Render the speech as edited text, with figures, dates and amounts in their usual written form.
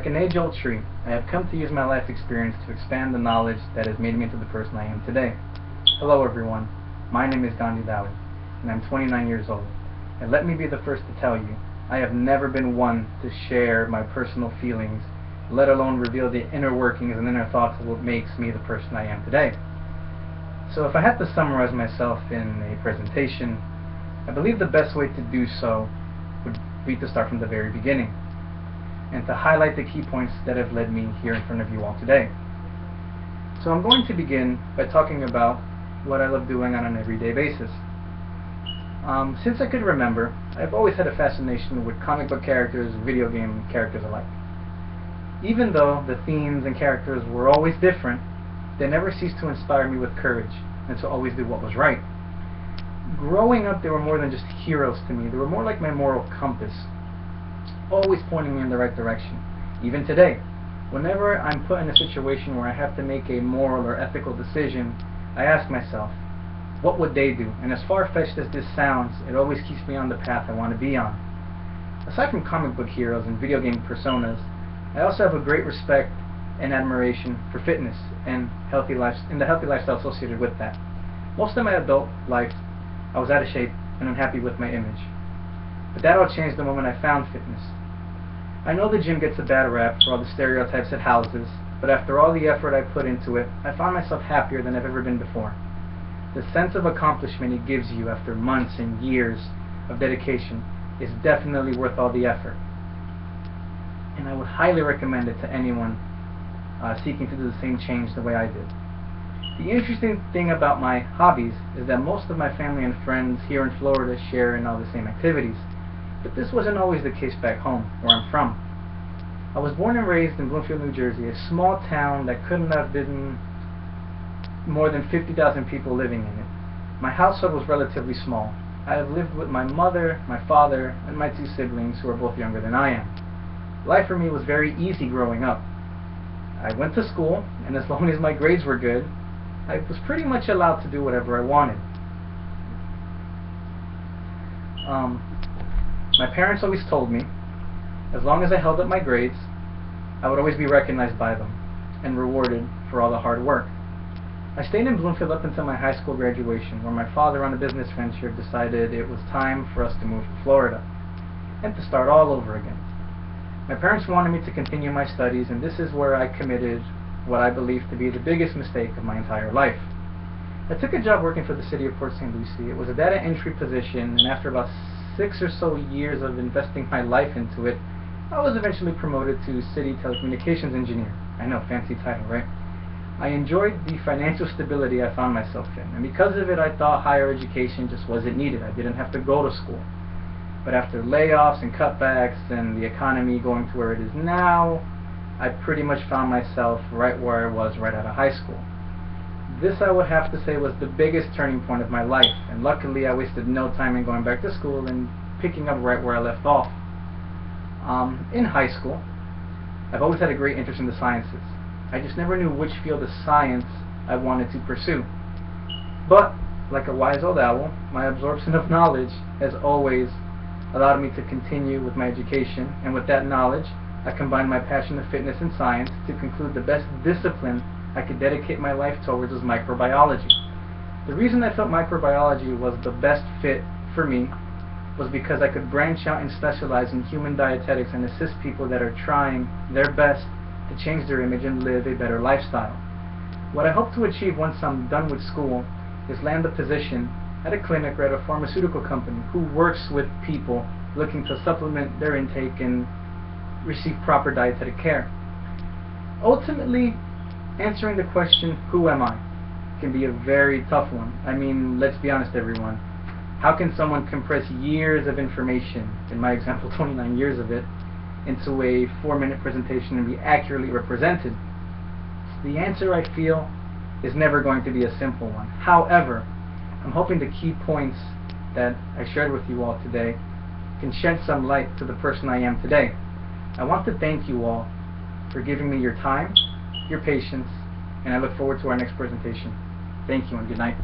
Like an age-old tree, I have come to use my life experience to expand the knowledge that has made me into the person I am today. Hello everyone, my name is Gandhi Dawi, and I'm 29 years old. And let me be the first to tell you, I have never been one to share my personal feelings, let alone reveal the inner workings and inner thoughts of what makes me the person I am today. So if I had to summarize myself in a presentation, I believe the best way to do so would be to start from the very beginning, and to highlight the key points that have led me here in front of you all today. So I'm going to begin by talking about what I love doing on an everyday basis. Since I could remember, I've always had a fascination with comic book characters, video game characters alike. Even though the themes and characters were always different, they never ceased to inspire me with courage and to always do what was right. Growing up, they were more than just heroes to me. They were more like my moral compass, always pointing me in the right direction. Even today, whenever I'm put in a situation where I have to make a moral or ethical decision, I ask myself, what would they do? And as far-fetched as this sounds, it always keeps me on the path I want to be on. Aside from comic book heroes and video game personas, I also have a great respect and admiration for fitness and the healthy lifestyle associated with that. Most of my adult life, I was out of shape and unhappy with my image. But that all changed the moment I found fitness. I know the gym gets a bad rap for all the stereotypes it houses, but after all the effort I put into it, I found myself happier than I've ever been before. The sense of accomplishment it gives you after months and years of dedication is definitely worth all the effort. And I would highly recommend it to anyone seeking to do the same change the way I did. The interesting thing about my hobbies is that most of my family and friends here in Florida share in all the same activities, but this wasn't always the case back home, where I'm from. I was born and raised in Bloomfield, New Jersey, a small town that couldn't have been more than 50,000 people living in it. My household was relatively small. I have lived with my mother, my father, and my two siblings who are both younger than I am. Life for me was very easy growing up. I went to school, and as long as my grades were good, I was pretty much allowed to do whatever I wanted. My parents always told me, as long as I held up my grades, I would always be recognized by them and rewarded for all the hard work. I stayed in Bloomfield up until my high school graduation, where my father, on a business venture, decided it was time for us to move to Florida and to start all over again. My parents wanted me to continue my studies, and this is where I committed what I believe to be the biggest mistake of my entire life. I took a job working for the city of Port St. Lucie. It was a data entry position, and after about 6 or so years of investing my life into it, I was eventually promoted to city telecommunications engineer. I know, fancy title, right? I enjoyed the financial stability I found myself in, and because of it I thought higher education just wasn't needed. I didn't have to go to school. But after layoffs and cutbacks and the economy going to where it is now, I pretty much found myself right where I was right out of high school. This, I would have to say, was the biggest turning point of my life, and luckily I wasted no time in going back to school and picking up right where I left off. In high school, I've always had a great interest in the sciences. I just never knew which field of science I wanted to pursue. But, like a wise old owl, my absorption of knowledge has always allowed me to continue with my education, and with that knowledge, I combined my passion of fitness and science to conclude the best discipline I could dedicate my life towards was microbiology. The reason I felt microbiology was the best fit for me was because I could branch out and specialize in human dietetics and assist people that are trying their best to change their image and live a better lifestyle. What I hope to achieve once I'm done with school is land a position at a clinic or at a pharmaceutical company who works with people looking to supplement their intake and receive proper dietetic care. Ultimately, answering the question, who am I, can be a very tough one. I mean, let's be honest everyone. How can someone compress years of information, in my example 29 years of it, into a 4-minute presentation and be accurately represented? The answer, I feel, is never going to be a simple one. However, I'm hoping the key points that I shared with you all today can shed some light to the person I am today. I want to thank you all for giving me your time, your patience, and I look forward to our next presentation. Thank you and good night.